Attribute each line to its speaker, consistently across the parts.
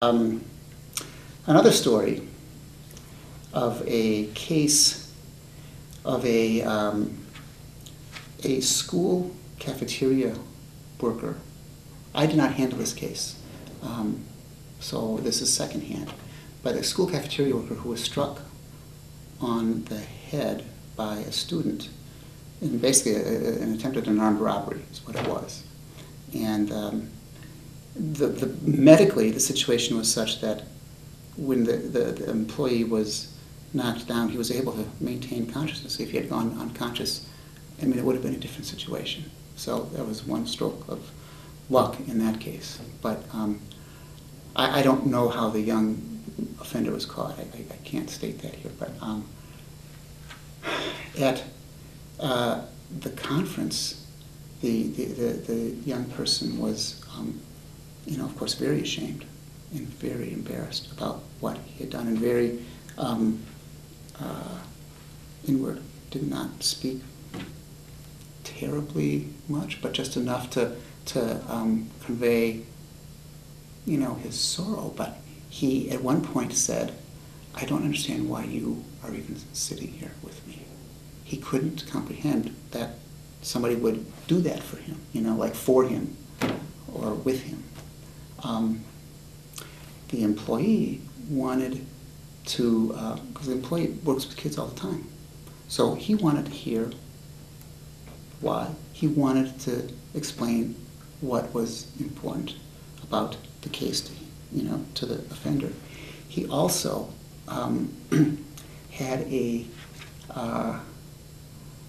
Speaker 1: Um, Another story of a case of a school cafeteria worker. I did not handle this case, so this is secondhand. But a school cafeteria worker who was struck on the head by a student in basically an attempt at an armed robbery is what it was. And medically, the situation was such that when the employee was knocked down, he was able to maintain consciousness. If he had gone unconscious, I mean, it would have been a different situation. So that was one stroke of luck in that case. But I don't know how the young offender was caught. I can't state that here. But at the conference, the young person was, of course, very ashamed and very embarrassed about what he had done, and very inward. Did not speak terribly much, but just enough to convey, his sorrow. But he, at one point, said, "I don't understand why you are even sitting here with me." He couldn't comprehend that somebody would do that for him, like for him or with him. The employee wanted to, because the employee works with kids all the time, so he wanted to hear why. He wanted to explain what was important about the case to the offender. He also had a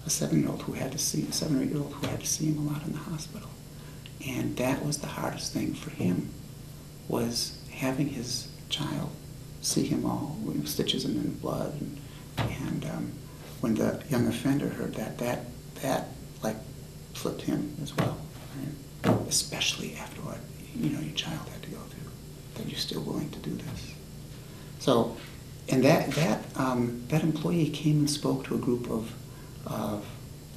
Speaker 1: 7-year-old who had to see, a 7 or 8-year-old who had to see him a lot in the hospital. And that was the hardest thing for him, was having his child see him all with stitches and in blood. And when the young offender heard that like flipped him as well. Right? Especially after what your child had to go through, that you're still willing to do this. So, and that employee came and spoke to a group of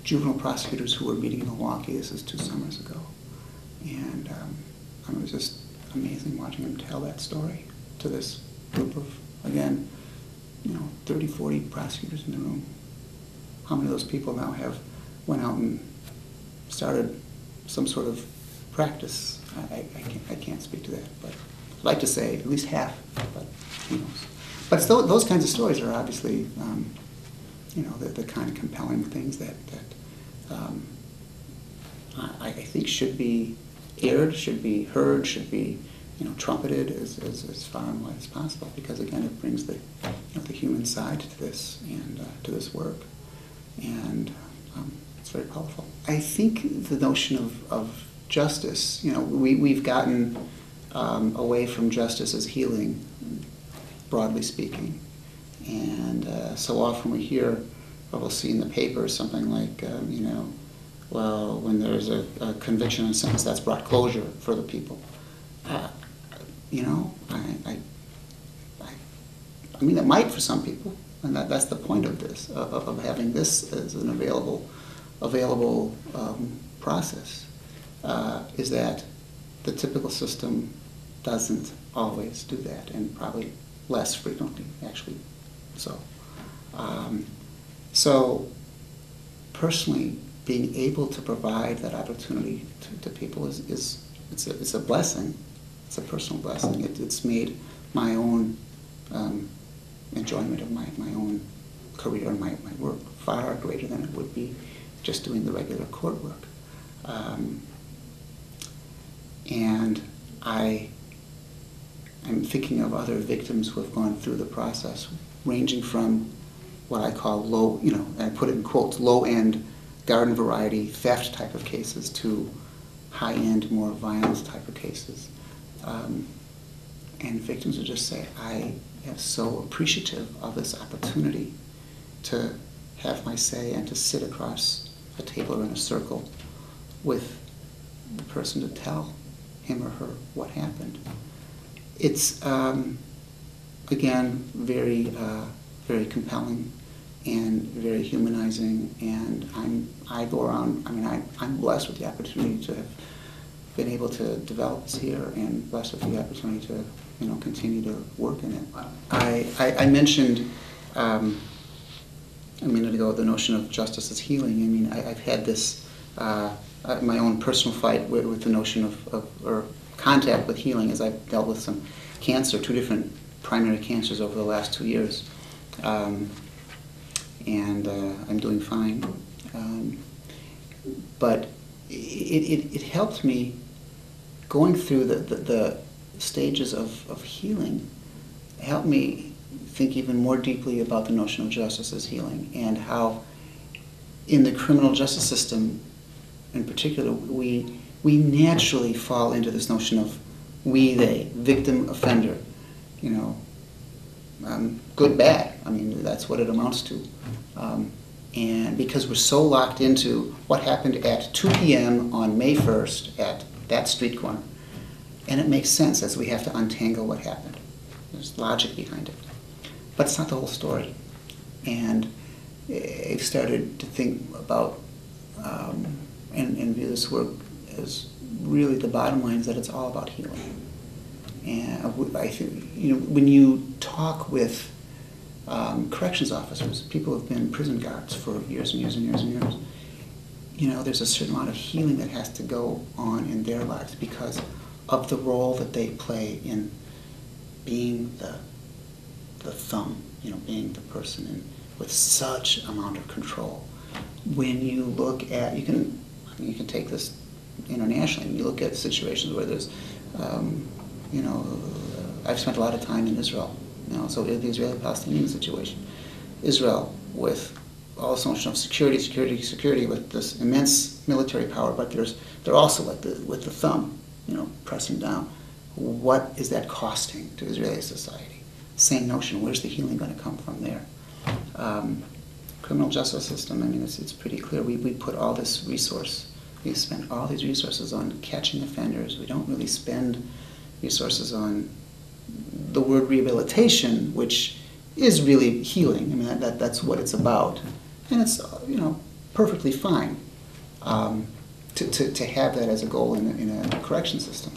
Speaker 1: juvenile prosecutors who were meeting in Milwaukee. This is 2 summers ago. And it was just amazing watching him tell that story to this group of, again, 30, 40 prosecutors in the room. How many of those people now went out and started some sort of practice? I can't speak to that, but I'd like to say at least half, but who knows. But still, those kinds of stories are obviously, the kind of compelling things that I think should be aired, should be heard, should be trumpeted as far and wide as possible, because again it brings the human side to this and to this work, and it's very powerful. I think the notion of justice, we've gotten away from justice as healing, broadly speaking, and so often we hear, or we'll see in the paper something like, well, when there's a conviction and sentence, that's brought closure for the people. I mean, it might for some people, and that's the point of this, of having this as an available process, is that the typical system doesn't always do that, and probably less frequently, actually. So personally, being able to provide that opportunity to people it's a blessing. It's a personal blessing. It's made my own enjoyment of my own career and my work far greater than it would be just doing the regular court work. And I'm thinking of other victims who have gone through the process, ranging from what I call low, and I put it in quotes, low-end garden variety theft type of cases to high-end, more violence type of cases. And victims would just say, I am so appreciative of this opportunity to have my say and to sit across a table or in a circle with the person to tell him or her what happened. It's, again, very, very compelling and very humanizing, and I go around, I'm blessed with the opportunity to have been able to develop this here, and blessed with the opportunity to continue to work in it. I mentioned a minute ago the notion of justice as healing. I mean, I've had this, my own personal fight with the notion of or contact with healing as I've dealt with some cancer, 2 different primary cancers over the last 2 years. And I'm doing fine. But it helped me going through the stages of healing, helped me think even more deeply about the notion of justice as healing, and how in the criminal justice system in particular, we naturally fall into this notion of we, they, victim, offender, good, bad. I mean, that's what it amounts to. And because we're so locked into what happened at 2 p.m. on May 1st at that street corner, and it makes sense as we have to untangle what happened. There's logic behind it. But it's not the whole story. And I've started to think about and view this work as really the bottom line is that it's all about healing. And I think, when you talk with corrections officers, people who have been prison guards for years and years and years and years, there's a certain amount of healing that has to go on in their lives because of the role that they play in being the thumb, being the person with such amount of control. When you look at, you can take this internationally, and you look at situations where there's, I've spent a lot of time in Israel, so the Israeli-Palestinian situation. Israel with all this notion of security with this immense military power, but they're also with the thumb, pressing down. What is that costing to Israeli society? Same notion. Where's the healing going to come from there? Criminal justice system. I mean, it's pretty clear. We put all this resource. We spend all these resources on catching offenders. We don't really spend resources on the word rehabilitation, which is really healing. I mean, that's what it's about, and it's perfectly fine to have that as a goal in a correction system.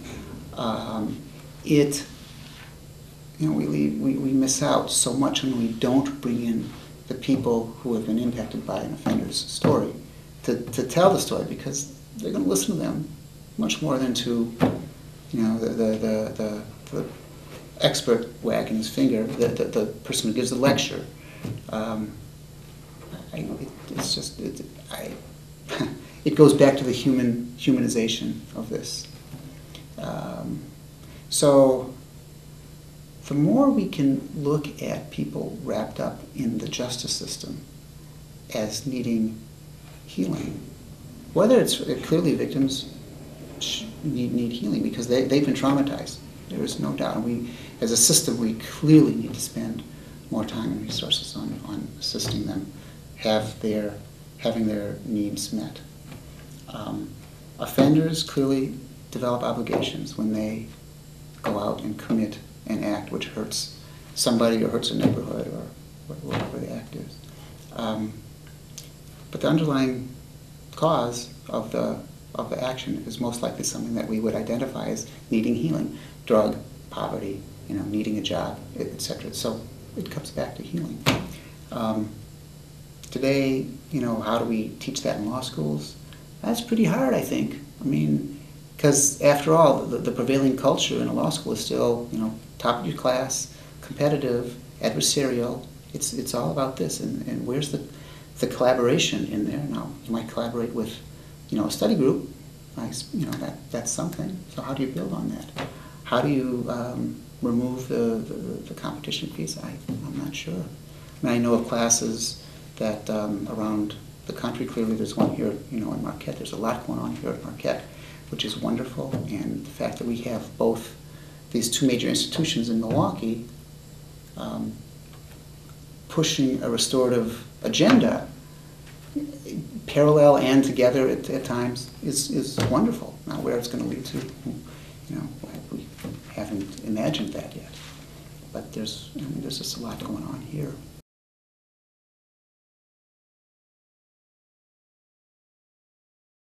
Speaker 1: We miss out so much when we don't bring in the people who have been impacted by an offender's story to tell the story, because they're going to listen to them much more than to the expert wagging his finger, the person who gives the lecture. It goes back to the humanization of this. So the more we can look at people wrapped up in the justice system as needing healing, whether it's clearly victims need healing because they've been traumatized. There is no doubt. We, as a system, we clearly need to spend more time and resources on assisting them having their needs met. Offenders clearly develop obligations when they go out and commit an act which hurts somebody or hurts a neighborhood or whatever the act is. But the underlying cause of the action is most likely something that we would identify as needing healing: drug, poverty, needing a job, etc. So it comes back to healing. Today, how do we teach that in law schools? That's pretty hard, I think. I mean, because after all, the prevailing culture in a law school is still, top of your class, competitive, adversarial. It's all about this, and where's the collaboration in there? Now, you might collaborate with, a study group. That's something. So how do you build on that? How do you remove the competition piece? I'm not sure. I mean, I know of classes that around the country. Clearly, there's one here, in Marquette. There's a lot going on here at Marquette, which is wonderful. And the fact that we have both these 2 major institutions in Milwaukee pushing a restorative agenda, parallel and together at times, is wonderful. Now, where it's going to lead to, we haven't imagined that yet. But there's just a lot going on here.